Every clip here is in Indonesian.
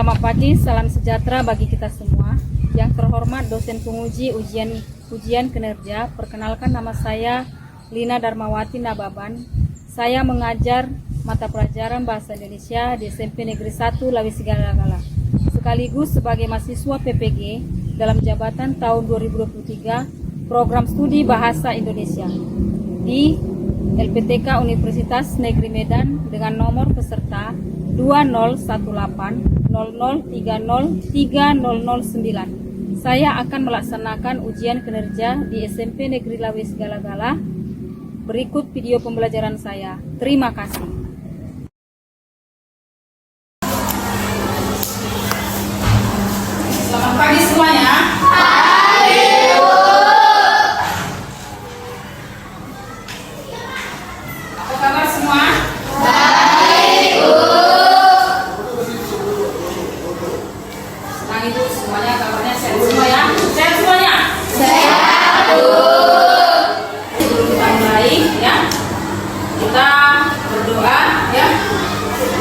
Selamat pagi, salam sejahtera bagi kita semua. Yang terhormat dosen penguji ujian kinerja, perkenalkan nama saya Lina Darmawati Nababan. Saya mengajar mata pelajaran Bahasa Indonesia di SMP Negeri 1 Lawis Galagala. Sekaligus sebagai mahasiswa PPG dalam jabatan tahun 2023 Program Studi Bahasa Indonesia di LPTK Universitas Negeri Medan dengan nomor peserta 201800303009. Saya akan melaksanakan ujian kinerja di SMP Negeri Lawis Galagala. Berikut video pembelajaran saya. Terima kasih. Selamat pagi semuanya. Apa kabar semua? Ibu semuanya kabarnya sehat semua ya? Sehat semuanya? Sehat Bu. Sebelum kita mulai ya, kita berdoa ya.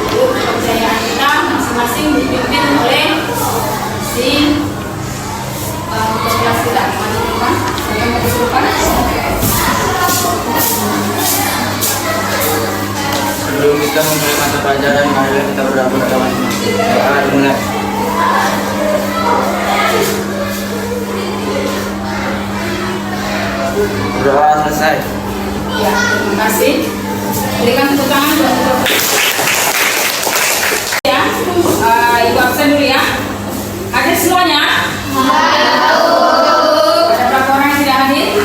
Untuk kepercayaan kita masing-masing dipimpin oleh si kelas kita. Mari teman, saya mau disuruhkan. Sebelum kita memulai mata pelajaran, mari kita berdoa bersama. Akan dimulai. Berdoa selesai. Ya, terima kasih. Berikan tepuk tangan buat ya. Ibu absen dulu ya. Hadir semuanya? Ada berapa orang yang tidak hadir?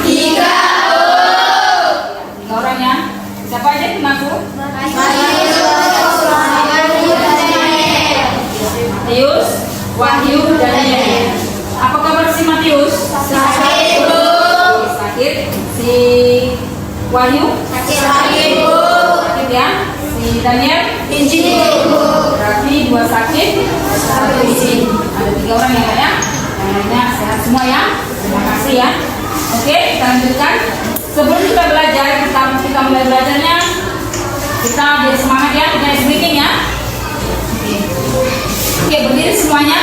3 orang ya. Siapa aja temanku? Matius, Wahyu, dan Daniel. Apa kabar si Matius? Sakit. Si Wahyu? Sakit ya. Si Daniel? Izin. Berarti 2 sakit, 1 izin. Ada 3 orang ya Kak ya. Yang lainnya sehat semua ya. Terima kasih ya. Oke, kita lanjutkan. Sebelum kita belajar, kita mulai belajarnya, kita biar semangat ya. Kita speaking ya. Oke, berdiri semuanya.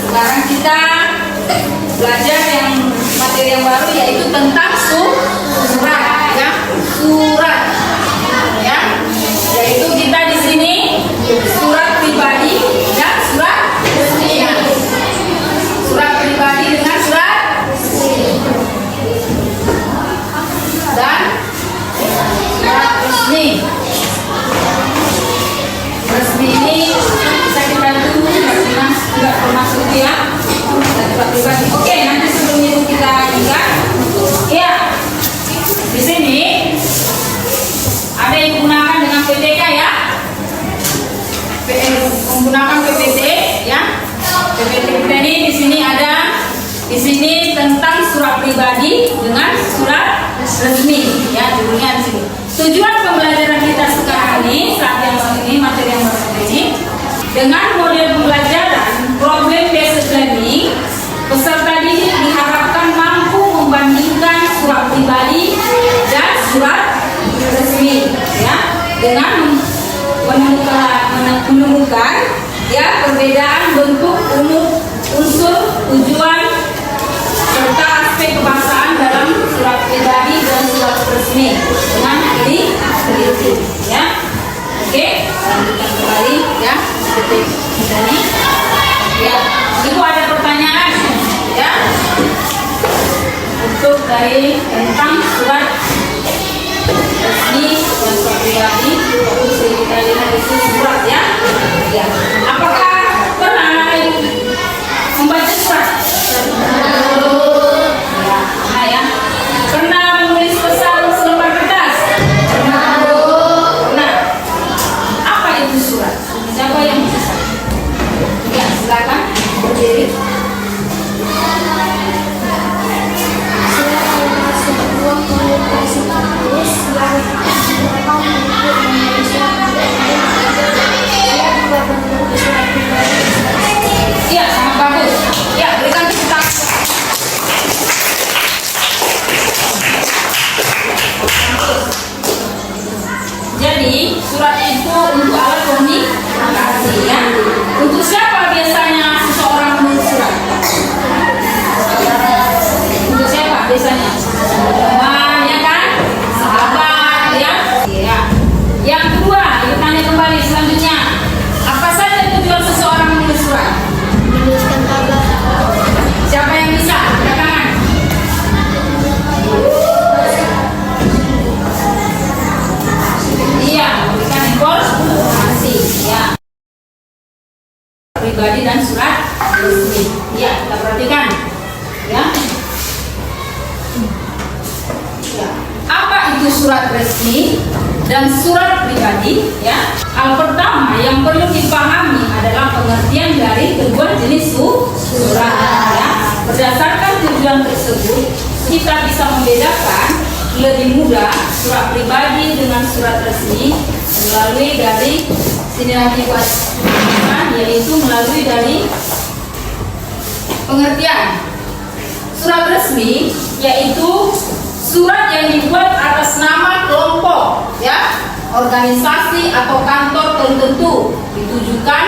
Sekarang kita belajar materi yang baru, yaitu tentang surat ya. Surat ya. Yaitu kita di sini surat pribadi ya, surat resmi. Surat pribadi dengan surat dan surat resmi. Resmi ini bisa kita tunggu tidak termasuk ya. Pribadi. Oke, nanti sebelum itu kita ingat ya, di sini ada yang menggunakan dengan PTK ya, menggunakan PPT ya. PPT kita ini di sini ada Di sini tentang surat pribadi dengan surat resmi, ya judulnya di sini. Tujuan pembelajaran kita sekarang ini, saat yang baru ini, materi yang baru ini, dengan model pembelajaran problem based learning, peserta didik diharapkan mampu membandingkan surat pribadi dan surat resmi, ya, dengan menemukan ya perbedaan bentuk, umum, unsur, tujuan serta aspek kebahasaan dalam surat pribadi dan surat resmi dengan teliti, ya. Oke, lanjutkan kembali, ya. Seperti ini, ya. Ibu ada pertanyaan, ya, untuk dari tentang surat resmi dan surat pribadi. Kita lihat itu surat, ya. Ya. Apakah pernah membaca surat? Nah, ya. Pernah menulis pesan selembar kertas? Pernah. Apa itu surat? Siapa yang bisa? Ya, silakan berdiri. Iya, sangat bagus. Ya, berikan tepuk tangan. Jadi, surat itu untuk alat komunikasi, ya. Untuk siapa biasanya seseorang menulis surat? Untuk siapa biasanya? Teman, ya kan? Sahabat, ya. Ya. Yang kedua, kita tanya kembali selanjutnya. Apa saja tujuan seseorang menulis surat? Menuliskan kabar. Siapa yang bisa? Angkat tangan. Iya, memberikan informasi, ya. Pribadi dan surat resmi. Ya, kita perhatikan, ya. Ya. Apa itu surat resmi dan surat pribadi, ya? Hal pertama yang perlu dipahami adalah pengertian dari kedua jenis surat, ya. Berdasarkan tujuan tersebut, kita bisa membedakan lebih mudah surat pribadi dengan surat resmi melalui dari sini lagi buat yaitu melalui dari pengertian. Surat resmi yaitu surat yang dibuat atas nama kelompok, ya, organisasi atau kantor tertentu, ditujukan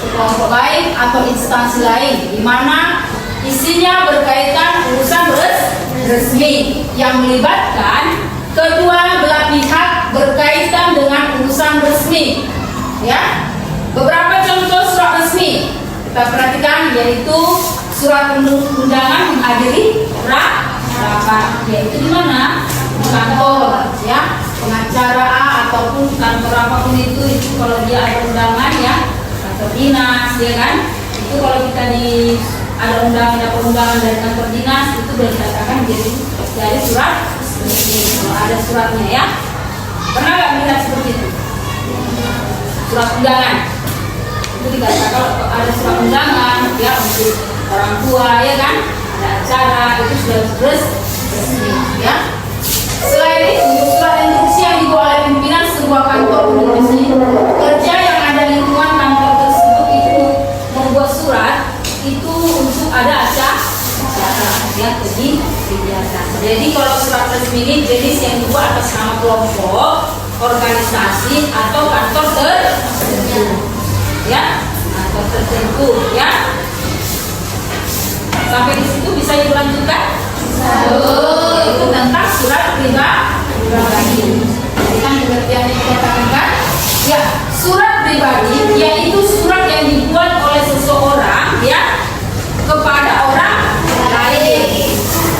ke kelompok lain atau instansi lain, di mana isinya berkaitan urusan resmi yang melibatkan kedua belah pihak berkaitan dengan urusan resmi, ya. Beberapa contoh surat resmi kita perhatikan yaitu surat undangan menghadiri rapat, yaitu di mana? Di kantor, ya, pengacara A ataupun kantor apapun itu kalau dia ada undangan, ya, kantor dinas, ya kan? Itu kalau kita ada undangan dari kantor dinas itu boleh dikatakan dari surat resmi. Kalau ada suratnya, ya. Pernah nggak melihat seperti itu? Surat undangan itu dikatakan kalau ada surat undangan, ya, untuk orang tua, ya kan? Ada acara itu sudah resmi, ya. Selain itu, surat instruksi yang dibuat oleh pimpinan sebuah kantor organisasi kerja yang ada lingkungan kantor tersebut itu membuat surat itu untuk ada acara, ya, kegiatan. Jadi kalau surat resmi ini jenis yang dibuat atas nama kelompok, organisasi atau kantor tertentu, ya, kantor tertentu, ya. Sampai di situ bisa dilanjutkan? Itu tentang surat pribadi. Jadi kan pengertian yang kita katakan, ya, surat pribadi yaitu surat yang dibuat oleh seseorang, ya, kepada orang lain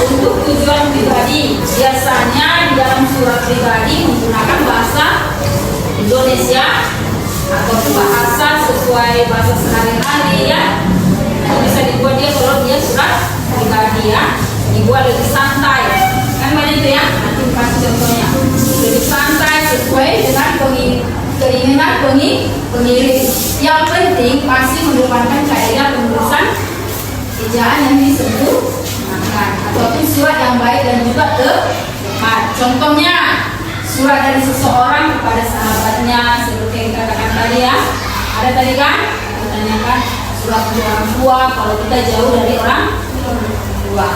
untuk tujuan pribadi. Biasanya di dalam surat pribadi menggunakan bahasa Indonesia atau bahasa sesuai bahasa sehari-hari, ya. Itu bisa dibuat dia kalau dia surat pribadi, ya, dibuat lebih santai, kan banyak itu, ya. Nanti kasih contohnya lebih santai sesuai dengan keinginan pengirim. Yang penting masih mengedepankan kaidah penulisan ejaan yang disebut Contohnya surat dari seseorang kepada sahabatnya seperti yang dikatakan tadi ya. Ada tadi kan? Ditanyakan surat dari orang tua kalau kita jauh dari orang tua.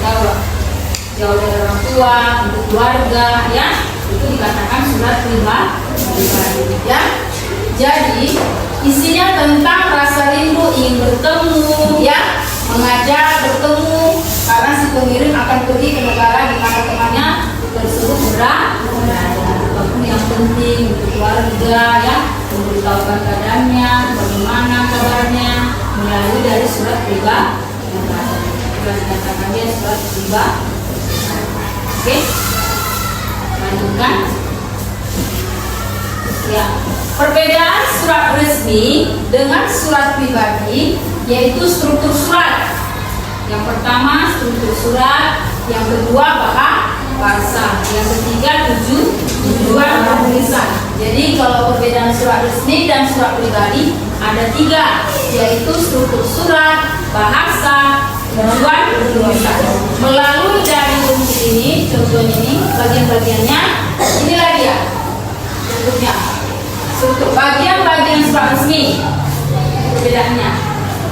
Kalau kita jauh dari orang tua untuk keluarga ya, itu dikatakan surat pribadi ya. Jadi isinya tentang rasa rindu ingin bertemu ya, mengajak bertemu karena si pengirim akan pergi ke negara di mana temannya tersebut berada. Apapun yang penting untuk keluarga ya, memberitahukan keadaannya, bagaimana kabarnya melalui dari surat pribadi. Sudah dikatakan dia surat pribadi. Oke, lanjutkan. Ya, perbedaan surat resmi dengan surat pribadi yaitu struktur surat. Yang pertama struktur surat, yang kedua bahasa, yang ketiga tujuan penulisan. Jadi kalau perbedaan surat resmi dan surat pribadi ada 3, yaitu struktur surat, bahasa, tujuan penulisan. Melalui dari rumus ini, contohnya ini bagian-bagiannya, inilah dia bentuknya. Struktur bagian-bagian surat resmi perbedaannya.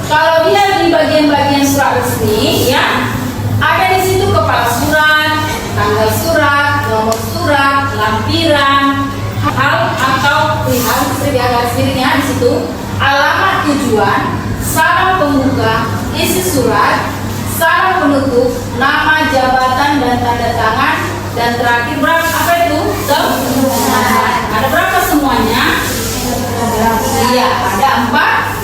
Kalau dia di bagian-bagian surat resmi ya, ada di situ kepala surat, tanggal surat, nomor surat, lampiran, hal atau perihal sebagai garis miringnya di situ, alamat tujuan, salam pembuka, isi surat, salam penutup, nama, jabatan dan tanda tangan, dan terakhir berapa apa itu? Ada berapa semuanya? Iya, ada 4.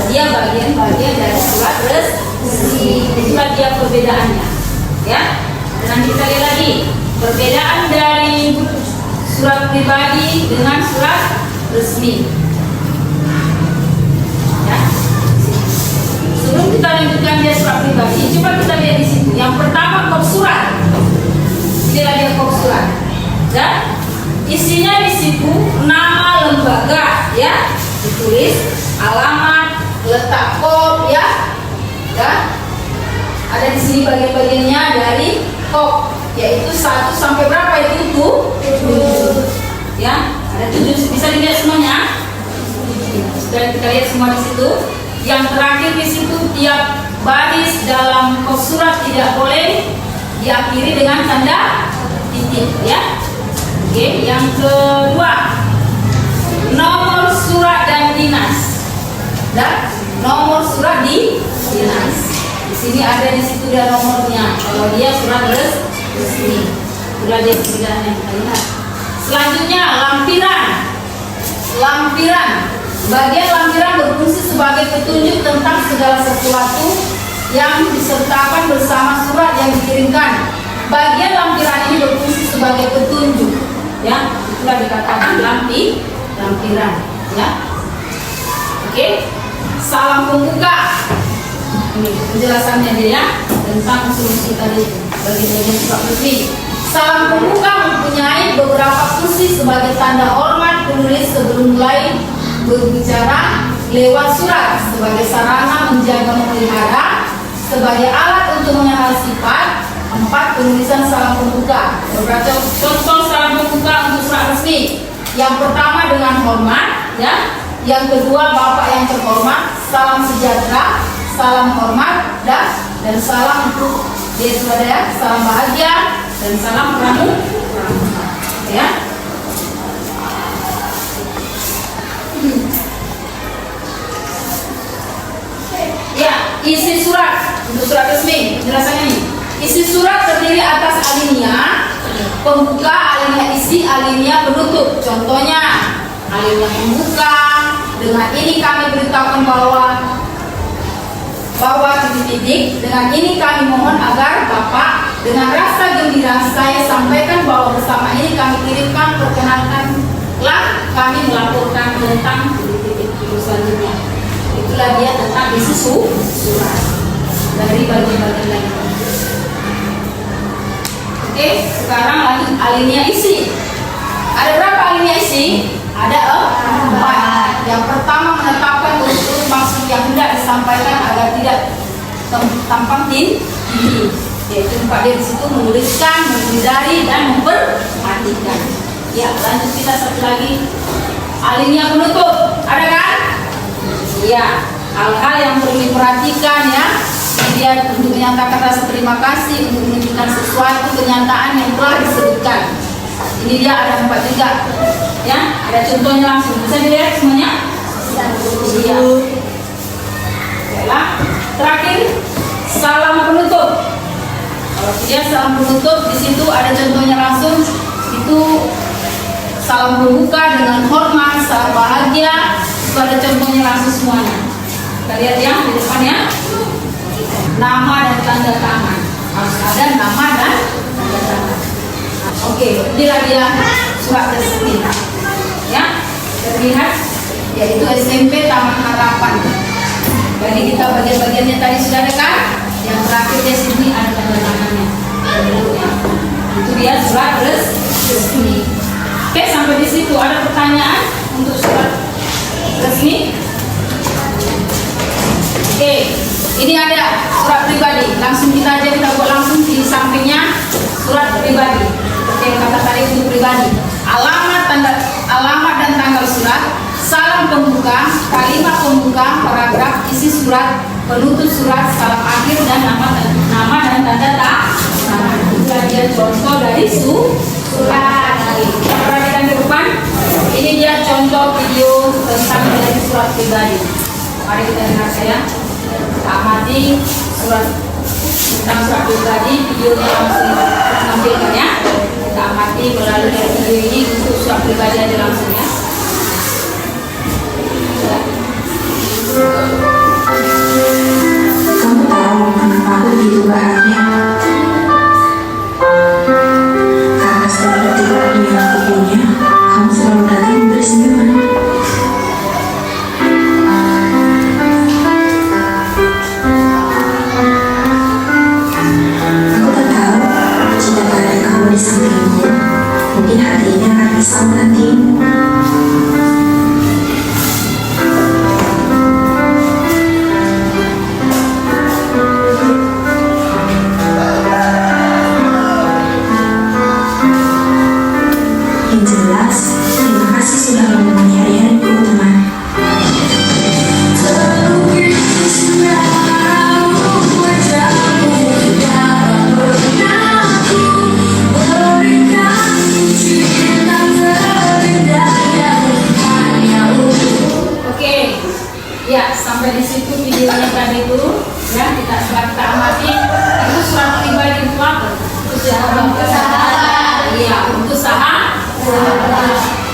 Dia bagian-bagian dari surat resmi. Itulah dia perbedaannya. Ya. Dan kita lihat lagi perbedaan dari surat pribadi dengan surat resmi. Ya. Sebelum kita lanjutkan dia surat pribadi, coba kita lihat di situ. Yang pertama kop surat. Inilah dia kop surat. Dan isinya di situ nama lembaga ya, ditulis alamat, letak kop ya. Ada di sini bagian-bagiannya dari kop, yaitu 1 sampai berapa itu? 7. Ya, ada 7. Bisa dilihat semuanya. Sudah kita lihat semua di situ. Yang terakhir di situ tiap baris dalam kop surat tidak boleh diakhiri dengan tanda titik ya. Oke, yang kedua nomor surat dan dinas. Dan nomor surat di dinas. Di sini ada di situ dia nomornya. Kalau dia surat resmi, sudah dia perbedaannya kita lihat. Selanjutnya lampiran. Lampiran. Bagian lampiran berfungsi sebagai petunjuk tentang segala sesuatu yang disertakan bersama surat yang dikirimkan. Bagian lampiran ini berfungsi sebagai petunjuk. Ya, itulah dikatakan lampiran. Ya. Oke. Salam pembuka. Ini penjelasannya dia ya, tentang usul tadi bagian-bagian surat resmi. Salam pembuka mempunyai beberapa fungsi sebagai tanda hormat penulis sebelum mulai berbicara lewat surat, sebagai sarana menjaga memelihara, sebagai alat untuk mengenal sifat. 4. Penulisan salam pembuka. Beberapa contoh salam pembuka untuk surat resmi. Yang pertama dengan hormat, ya. Yang kedua Bapak yang terhormat, salam sejahtera, salam hormat, dan salam untuk dia saudara, salam bahagia dan salam pramuka. Ya. Ya, isi surat untuk surat resmi. Penjelasannya ini. Isi surat terdiri atas alinea pembuka, alinea isi, alinea penutup. Contohnya, alinea pembuka, dengan ini kami beritahukan bahwa titik-titik, dengan ini kami mohon agar Bapak dengan rasa gembira saya sampaikan bahwa bersama ini kami kirimkan, perkenalkanlah kami melaporkan tentang titik-titik selanjutnya. Itulah dia tentang isi surat dari bagian-bagian lain. Oke, sekarang lanjut alinea isi. Ada berapa alinea isi? Ada 4. Yang pertama menetapkan urut maksud yang hendak disampaikan agar tidak tampang tinggi. Yaitu 4D di situ menuliskan, menghindari, dan memperhatikan. Ya, lanjut kita satu lagi. Alinea penutup, ada kan? Ya, hal-hal yang perlu diperhatikan ya. Kemudian untuk menyatakan rasa terima kasih, untuk menunjukkan sesuatu kenyataan yang telah disebutkan. Ini dia ada 4 juga. Ya, ada contohnya langsung. Bisa dilihat semuanya? Iya. Baiklah. Terakhir, salam penutup. Kalau dia salam penutup, di situ ada contohnya langsung. Itu salam berbuka dengan hormat, salam bahagia. Itu ada contohnya langsung semuanya. Kita lihat ya di depannya. Nama dan tanda tangan. Harus ada nama dan tanda tangan. Oke, inilah dia surat resmi. Ya, terlihat yaitu SMP Taman Harapan. Jadi kita bagian-bagiannya tadi sudah ada kan? Yang terakhir di sini ada tanda tangannya. Itu dia surat resmi. Oke, sampai di situ ada pertanyaan untuk surat resmi? Oke, ini ada surat pribadi. Langsung kita buat langsung di sampingnya surat pribadi. Oke, kata tadi untuk pribadi. Alamat dan tanggal surat, salam pembuka, kalimat pembuka, paragraf isi surat, penutup surat, salam akhir, dan nama dan tanda tangan. Itu dia contoh dari surat. Perhatikan ke depan. Ini dia contoh video tentang dari surat pribadi. Mari kita dengar saya. Kita amati surat tentang surat pribadi. Videonya langsung tampilkan ya. Kita amati melalui dari video ini untuk surat pribadi aja langsung ya. Kamu tahu kenapa aku begitu bahagia? Karena setiap detik waktu yang aku punya, kamu selalu datang memberi senyuman. Aku tak tahu jika tak ada kamu di sampingmu, mungkin hati ini akan bisa menantimu. Yang jelas, terima kasih sudah menemani hari-hariku, teman. Oke, ya sampai di situ videonya tadi dulu ya, kita amati. Itu surat pribadi itu apa? Untuk sahabat. Iya, untuk sahabat.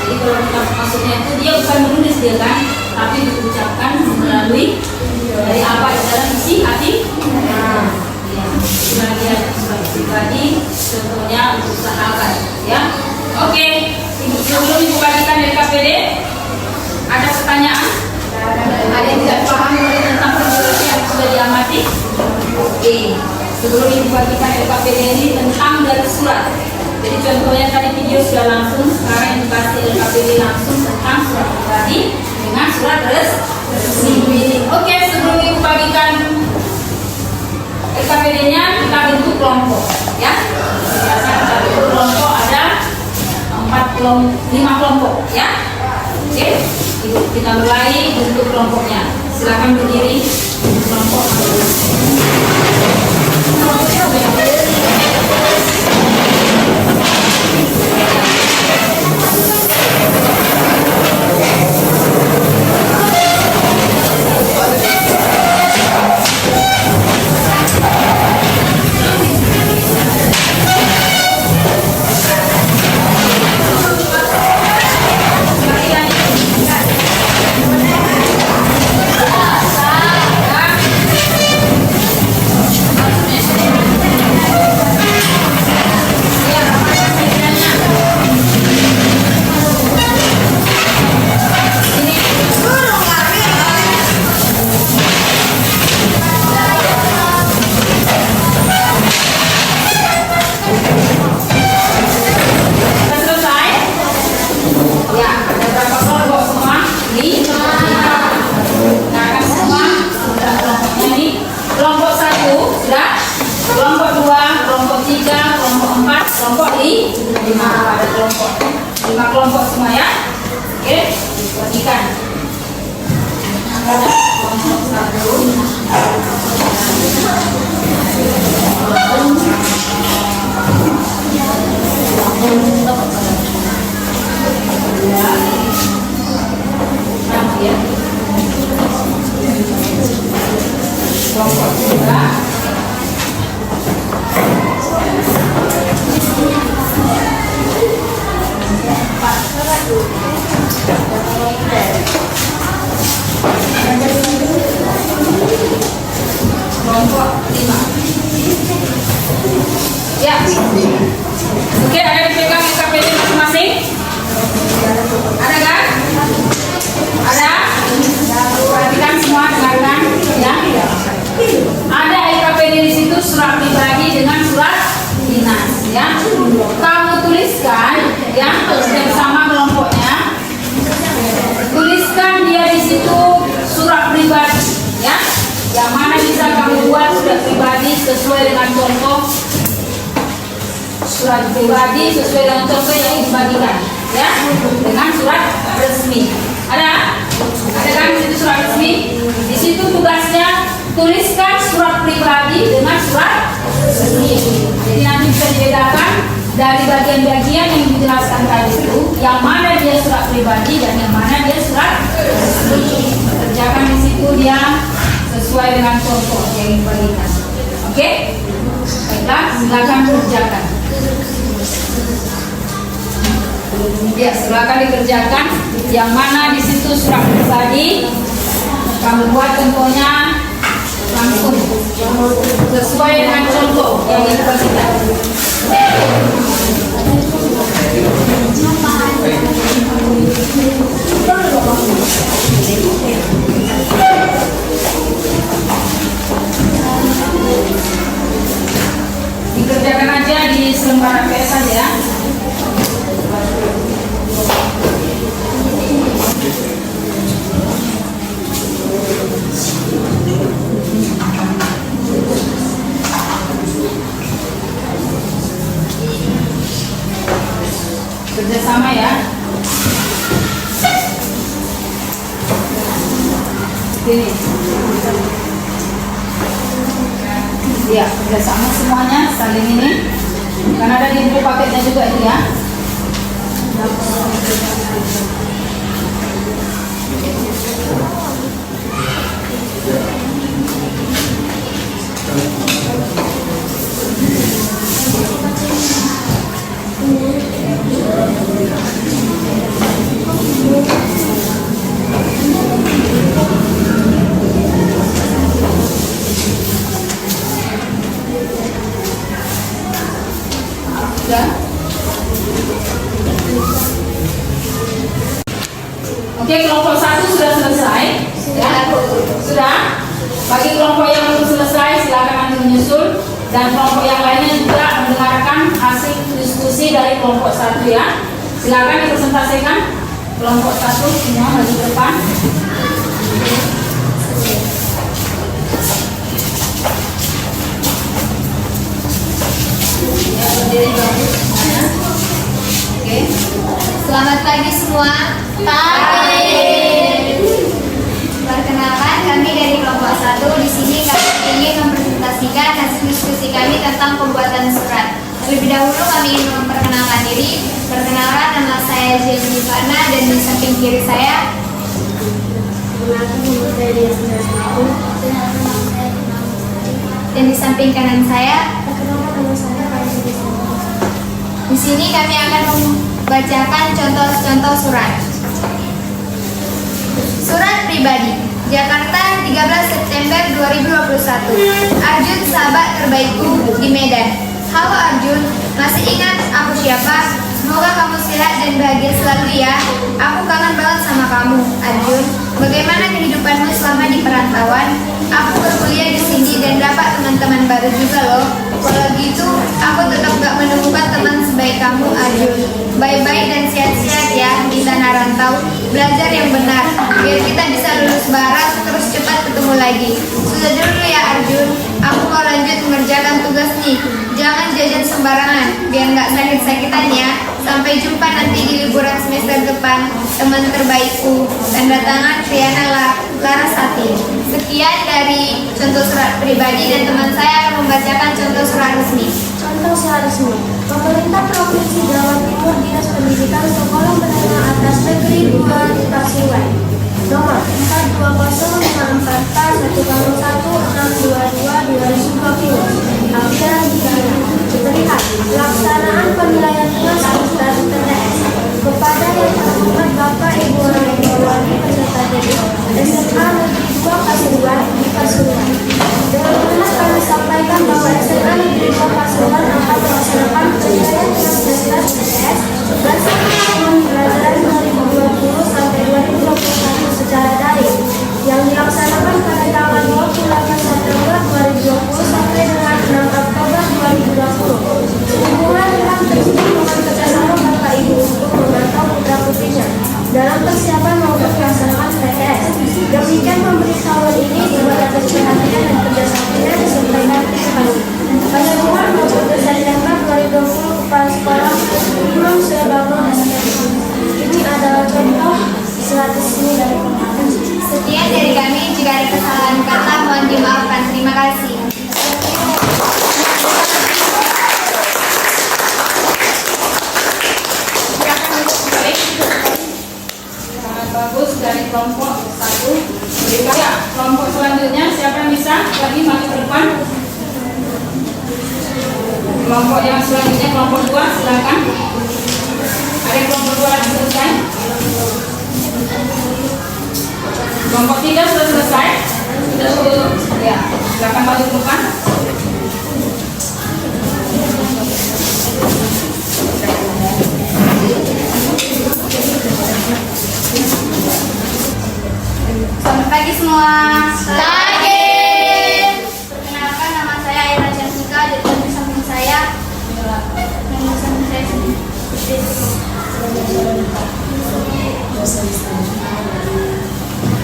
Jadi kalau kita maksudnya itu dia bukan menulis dia kan, tapi diucapkan melalui dari apa di dalam isi hati. Ya, itulah dia surat pribadi. Contohnya untuk sahabat. Ya, oke. Sebelum ibu bagikan LKPD, ada pertanyaan? Ada yang tidak paham tentang penjelasan yang sudah diamati? Oke. Sebelum ibu bagikan LKPD ini tentang dari surat. Jadi contohnya tadi video sudah langsung, sekarang yang dibahas LKPD langsung tentang surat pribadi dengan surat resmi. Oke, sebelum ibu bagikan LKPD-nya, kita bentuk kelompok, ya. Biasa kita bentuk kelompok ada 5 kelompok, ya. Oke, kita mulai bentuk kelompoknya. Silakan berdiri kelompok. ya. Yang mana bisa kamu buat surat pribadi sesuai dengan contoh surat pribadi sesuai dengan contoh yang dibagikan, ya, dengan surat resmi. Ada kan di situ surat resmi? Di situ tugasnya tuliskan surat pribadi dengan surat resmi. Jadi nanti bisa dibedakan dari bagian-bagian yang dijelaskan tadi itu, yang mana dia surat pribadi dan yang mana dia surat resmi. Kerjakan di situ dia sesuai dengan contoh yang dibagikan. Oke? Baiklah, silakan kerjakan. Ya, silakan dikerjakan. Yang mana di situ surat pribadi, kamu buat contohnya langsung sesuai dengan contoh yang dibagikan. Dikerjakan aja di selembaran PS saja ya. Kerjasama ya. Ini. Ya, kerjasama semuanya saling ini. Karena ada di buku paketnya juga ini ya. Oke, kelompok 1 sudah selesai. Ya, sudah. Bagi kelompok yang belum selesai, silakan nanti menyusul. Dan kelompok yang lainnya juga mendengarkan hasil diskusi dari kelompok 1 ya. Silakan dipresentasikan. Kelompok 1 semua maju ke depan. Ya, berdiri bagus semuanya. Oke. Selamat pagi semua. Pagi. Perkenalkan, kami dari kelompok 1. Di sini kami ingin mempresentasikan hasil diskusi kami tentang pembuatan surat. Terlebih dahulu kami ingin memperkenalkan diri. Perkenalkan, nama saya Jenny Fana dan di samping kiri saya dan di samping kanan saya. Di sini kami akan membacakan contoh-contoh surat. Surat pribadi, Jakarta, 13 September 2021. Arjun, sahabat terbaikku di Medan. Halo Arjun, masih ingat aku siapa? Semoga kamu sehat dan bahagia selalu ya. Aku kangen banget sama kamu, Arjun. Bagaimana kehidupanmu selama di perantauan? Aku berkuliah di sini dan dapat teman-teman baru juga loh. Walau gitu, aku tetap gak menemukan teman sebaik kamu, Arjun. Bye-bye dan sehat-sehat ya di tanah rantau. Belajar yang benar, biar kita bisa lulus bareng terus cepat ketemu lagi. Sudah dulu ya Arjun, aku mau lanjut mengerjakan tugas nih. Jangan jajan sembarangan, biar gak sakit-sakitan ya. Sampai jumpa nanti di liburan semester depan. Teman terbaikku, tanda tangan Triana Larasati. Sekian dari contoh surat pribadi dan teman saya akan membacakan contoh surat resmi. Contoh surat resmi. Pemerintah Provinsi Jawa Timur Dinas Pendidikan Sekolah Menengah Atas Negeri 2 Pasuruan. Nomor 42011-101-622-2020. Ampiran terlihat pelaksanaan penilaian tugas dan TTS kepada yang terhormat Bapak Ibu orang tua wali peserta didik SMA Negeri 2 Pasuruan di Pasuruan. Dengan benar kami sampaikan bahwa SMA Negeri 2 Pasuruan akan melaksanakan penilaian tugas dan TTS berdasarkan tahun pelajaran 2020 sampai 2021 secara daring yang dilaksanakan pada tanggal 28 September 2020 sampai dengan 6 Oktober 2020. Sehubungan dengan tersebut dengan kerjasama Bapak Ibu untuk memantau putra putrinya dalam persiapan maupun pelaksanaan PTS. Demikian pemberitahuan bisa lagi maju ke depan. Kelompok yang selanjutnya kelompok 2 silakan. Ada yang kelompok 2 lagi selesai. Kelompok 3 sudah selesai. Ya, silakan maju ke depan. Selamat pagi semua. Pagi. Perkenalkan, nama saya Aira Jessica. Dan di samping saya,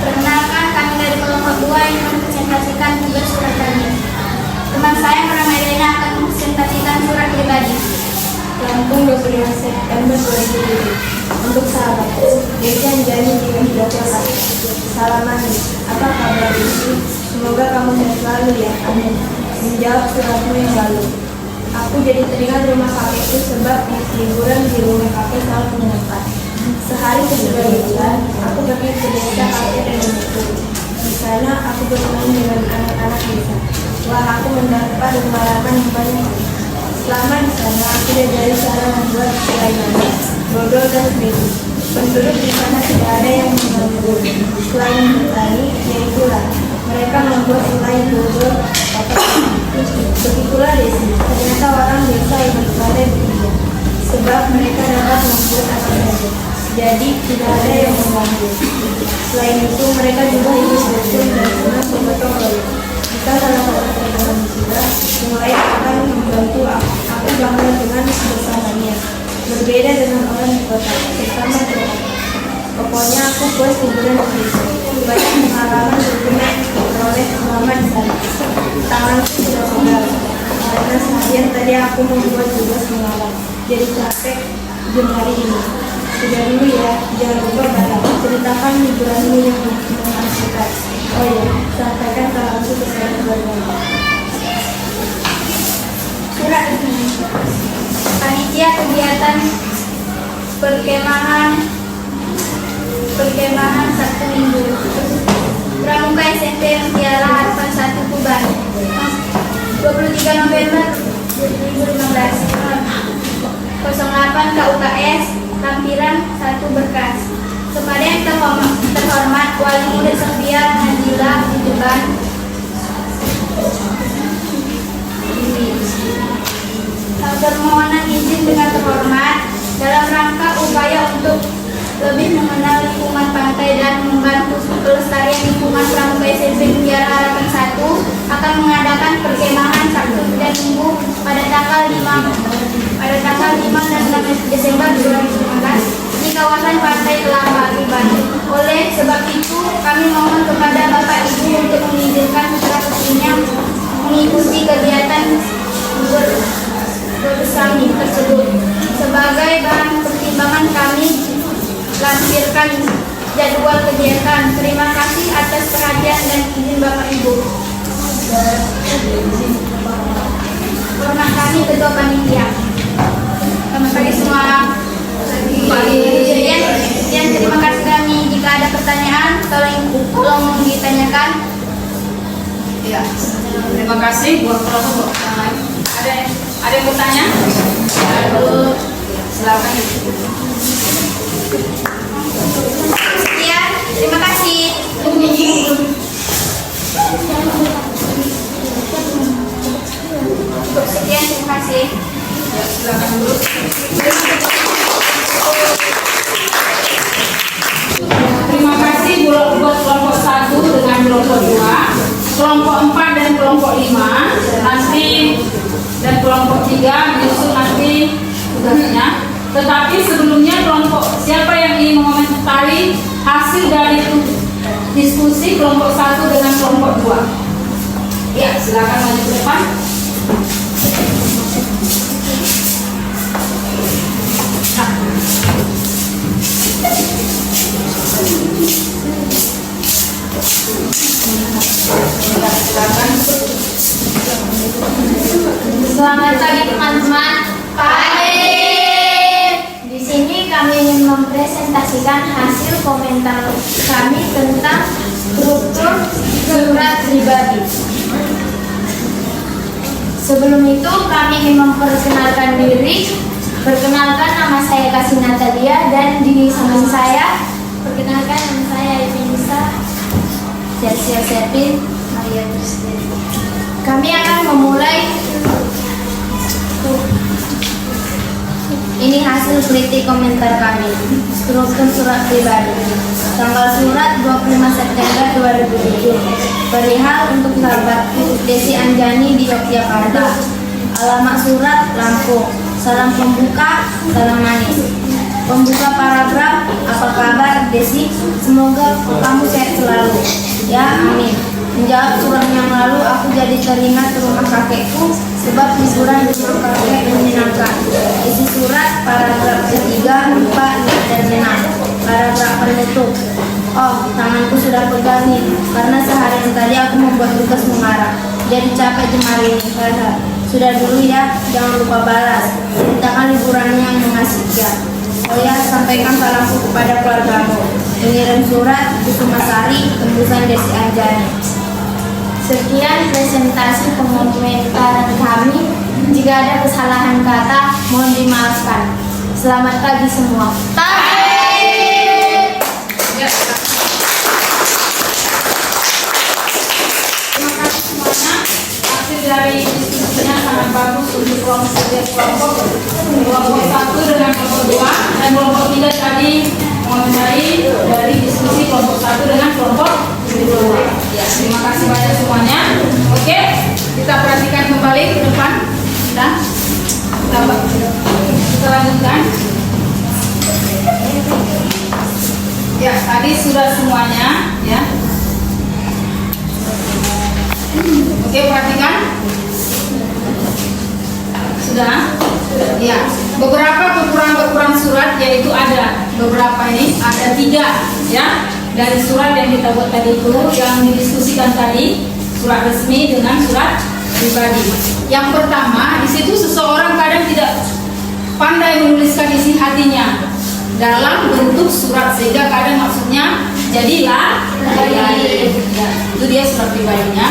perkenalkan, kami dari kelompok 2 yang mempresentasikan tugas surat kami. Teman saya Ramadana akan mempresentasikan surat pribadi. Lampung 25 September 2007. Untuk sahabatku, Dejan Jani 31. Salam manis, apa kabar Desi? Semoga kamu sehat selalu ya, amin. Menjawab suratmu yang lalu. Aku jadi teringat rumah kakekku sebab liburan di rumah kakek selalu menyenangkan. Sehari sesudah liburan, aku pergi ke desa kakek dan nenekku. Di sana aku bermain dengan anak-anak desa. Wah, aku mendapat pengalaman yang banyak. Selama di sana, aku diajari cara membuat selai dodol dan keju. Penduduk di sana tidak ada yang mengganggu. Selain bertani, yaitulah mereka membuat selai dodol. Begitulah Desi, ternyata orang desa yang berpandai bekerja, sebab mereka dapat membuat apa saja. Jadi tidak ada yang mengganggu. Selain itu, mereka juga hidup rukun dan senang bergotong royong. Jika salah satu teman musibah, yang lain akan membantu aku bangga dengan kebersamaannya. Berbeda dengan orang di kota, terutama cowok. Pokoknya aku puas liburan di desa. Banyak pengalaman berguna oleh selama di sana. Tanganku sudah pegal karena seharian tadi aku membuat tugas mengalah. Jadi capek jam hari ini. Sudah dulu ya, jangan lupa ceritakan liburanmu yang mengasihkan. Oh ya, sampaikan salamku ke saya keluarga. Surat panitia kegiatan perkemahan Sabtu Minggu. Pramuka SMP Mutiara Harapan 1 Tuban, 23 November 2015. 08 KUKS Lampiran 1 Berkas. Kepada yang terhormat Wali Murid Sofia Najila di Tuban, permohonan izin dengan terhormat dalam rangka upaya untuk lebih mengenal lingkungan pantai dan membantu pelestarian lingkungan. Pramuka SMP Mutiara Harapan 1 akan mengadakan perkemahan Sabtu dan Minggu pada tanggal 5 dan 6 Desember 2015 di kawasan Pantai Kelapa, Tuban. Oleh sebab itu, kami mohon kepada Bapak Ibu untuk mengizinkan putra putrinya mengikuti kegiatan bersami tersebut. Sebagai bahan pertimbangan kami lampirkan jadwal kegiatan. Terima kasih atas perhatian dan izin Bapak Ibu. Hormat kami Ketua Panitia. Selamat pagi semua. Sekian terima kasih kami. Jika ada pertanyaan, tolong ditanyakan. Ya, terima kasih buat kelompok. Ada yang bertanya? Silakan. Sekian, terima kasih. Sekian, terima kasih. Ya, silakan dulu. Terima kasih buat kelompok 1 dengan kelompok 2, kelompok 4 dan kelompok 5 nanti, dan kelompok 3 menyusul nanti tugasnya. Tetapi sebelumnya kelompok siapa yang ingin mengomentari hasil dari diskusi kelompok 1 dengan kelompok 2? Ya, silakan maju ke depan. Selamat pagi teman-teman. Pagi. Di sini kami ingin mempresentasikan hasil komentar kami tentang struktur surat pribadi. Sebelum itu kami ingin memperkenalkan diri. Perkenalkan, nama saya Kasih Natalia dan di samping saya perkenalkan nama saya Ivinisa Sia Sepin Maria Tristin. Kami akan memulai. Ini hasil kritik komentar kami. Struktur surat pribadi. Tanggal surat 25 September 2007. Perihal untuk sahabat Desi Anjani di Yogyakarta. Alamat surat Lampung. Salam pembuka, salam manis. Pembuka paragraf, apa kabar Desi? Semoga kamu sehat selalu. Ya, amin. Menjawab surat yang lalu, aku jadi teringat rumah kakekku sebab liburan di rumah kakek menyenangkan. Isi surat paragraf ketiga, 4, dan 6. Paragraf penutup. Oh, tanganku sudah pegal nih, karena seharian tadi aku membuat tugas mengarah. Jadi capek jemari ini. Sudah dulu ya, jangan lupa balas. Ceritakan liburannya yang mengasihkan. Oh ya, sampaikan salamku kepada keluargamu. Mengirim surat Kusumasari, tembusan Desi Anjani. Sekian presentasi pengomentaran kami. Jika ada kesalahan kata, mohon dimaafkan. Selamat pagi semua. Ya. Terima kasih semuanya. Hasil dari diskusinya sangat bagus untuk kelompok 1 dengan kelompok 2 dan kelompok 3 tadi mengenai dari diskusi kelompok 1 dengan kelompok 2. Ya, terima kasih banyak semuanya. Oke, kita perhatikan kembali ke depan. Kita lanjutkan. Ya, tadi sudah semuanya ya. Oke, perhatikan. Sudah? Ya. Beberapa kekurangan surat yaitu ada beberapa ini, ada 3 ya. Dari surat yang kita buat tadi itu yang didiskusikan tadi, surat resmi dengan surat pribadi. Yang pertama, di situ seseorang kadang tidak pandai menuliskan isi hatinya dalam bentuk surat sehingga kadang maksudnya jadilah ya, itu dia surat pribadinya.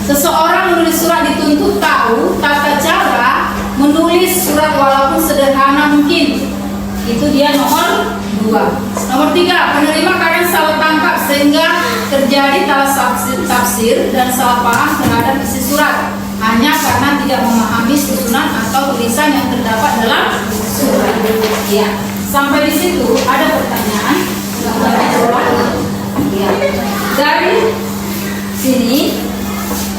Seseorang menulis surat dituntut tahu tata cara menulis surat walaupun sederhana mungkin. Itu dia nomor 2. Nomor 3, penerima kadang salah tangkap sehingga terjadi salah tafsir dan salah paham terhadap isi surat hanya karena tidak memahami susunan atau tulisan yang terdapat dalam surat. Ya. Sampai di situ ada pertanyaan? Ya. Dari sini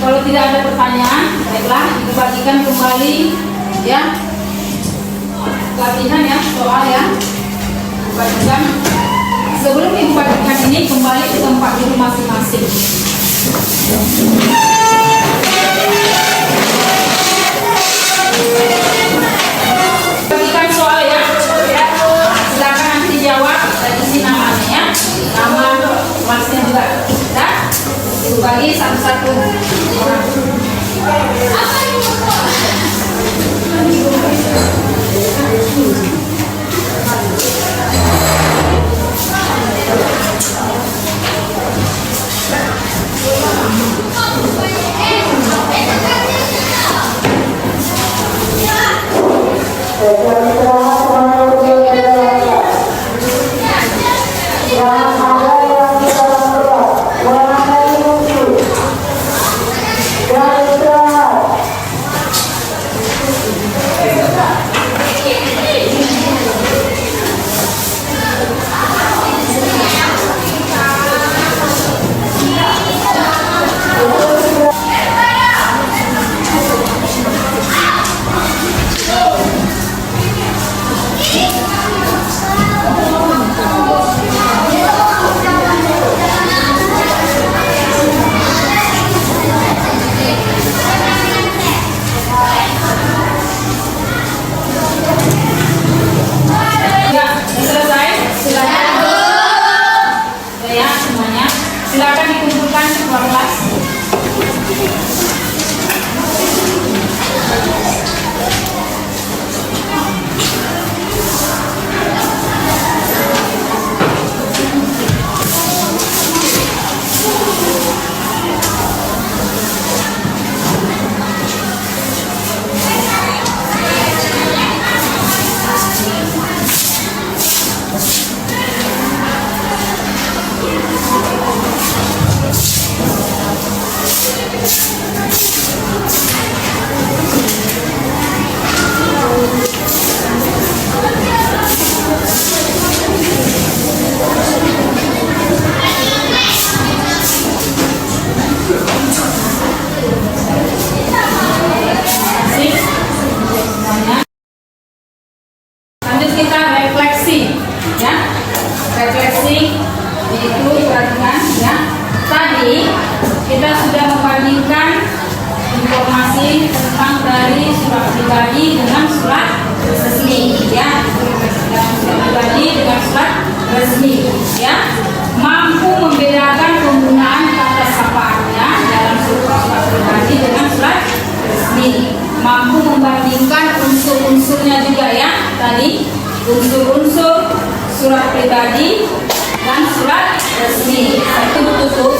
kalau tidak ada pertanyaan, baiklah dibagikan kembali ya. Latihan ya, soal ya. Dibagikan. Sebelum dibagikan ini kembali ke tempat duduk masing-masing. Bagikan soal ya. Silakan nanti jawab dan isi namanya ya. Nama kelasnya juga. Ya. Bagi satu-satu. Asik. Semuanya. Lanjut kita refleksi, ya. Refleksi itu perhatikan, ya. Tadi kita sudah membandingkan informasi tentang dari surat pribadi dengan surat resmi, ya. Surat pribadi dengan surat resmi, ya. Mampu membedakan penggunaan kata sapaannya dalam surat pribadi dengan surat resmi. Mampu membandingkan unsur-unsurnya juga, ya. Tadi unsur-unsur surat pribadi dan surat resmi. Itu tutup.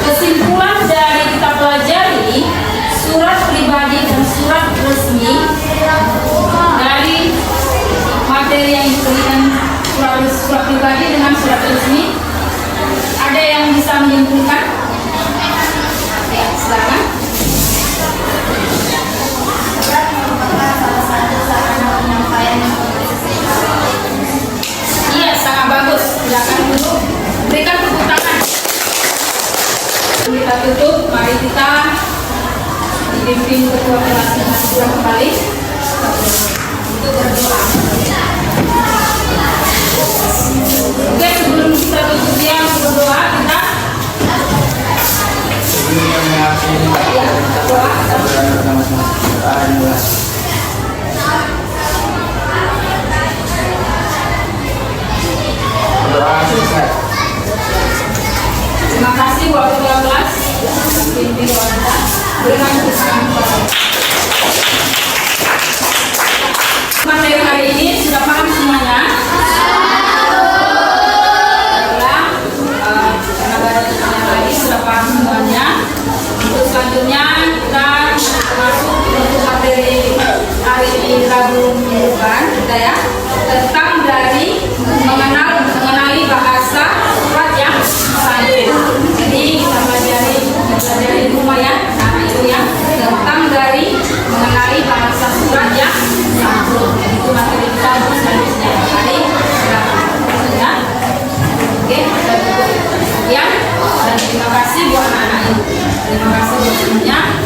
Kesimpulan dari kita pelajari surat pribadi dan surat resmi dari materi yang diberikan surat pribadi dengan surat resmi. Ada yang bisa menyimpulkan? Ya, silakan. Iya, sangat bagus. Silakan dulu. Berikan tepuk tangan. Kita tutup. Mari kita dipimpin ketua kelas kita kembali untuk berdoa. Oke, sebelum kita tutup dia berdoa, kita ya, berdoa. Terima kasih buat ketua kelas pimpin wanita. Berikan kesaksian kepada materi hari ini sudah paham semuanya? Baiklah, karena baru ditanya lagi sudah paham semuanya. Untuk selanjutnya kita masuk untuk materi hari ini Rabu minggu depan kita, ya, tentang dari mengenali bahasa surat yang santun. Jadi kita pelajari di rumah, ya, nah itu, ya, tentang dari mengenali bahasa surat yang santun. Itu materi kita untuk selanjutnya. Mari silakan, ya. Oke, kita tutup sekian dan terima kasih buat anak-anak ini. Terima kasih buat semuanya.